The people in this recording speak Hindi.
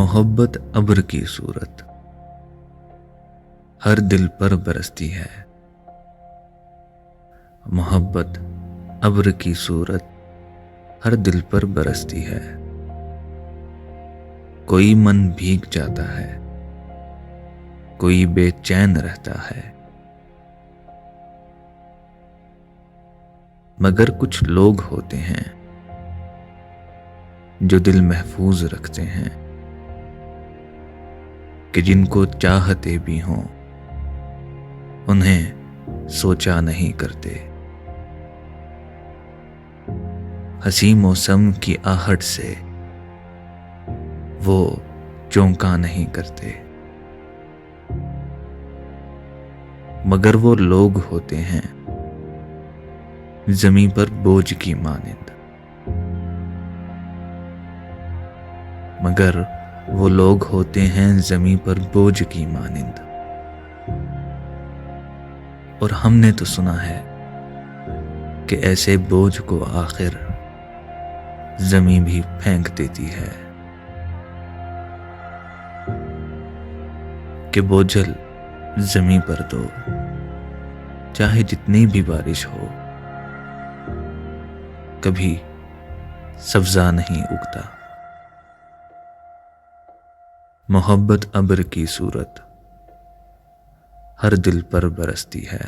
मोहब्बत अब्र की सूरत हर दिल पर बरसती है। मोहब्बत अब्र की सूरत हर दिल पर बरसती है। कोई मन भीग जाता है, कोई बेचैन रहता है, मगर कुछ लोग होते हैं जो दिल महफूज रखते हैं कि जिनको चाहते भी हों उन्हें सोचा नहीं करते। हंसी मौसम की आहट से वो चौंका नहीं करते, मगर वो लोग होते हैं ज़मीं पर बोझ की मानिंद, मगर वो लोग होते हैं ज़मीं पर बोझ की मानिंद। और हमने तो सुना है कि ऐसे बोझ को आखिर ज़मीं भी फेंक देती है, कि बोझल ज़मीं पर दो चाहे जितनी भी बारिश हो, कभी सब्ज़ा नहीं उगता। मोहब्बत अब्र की सूरत हर दिल पर बरसती है।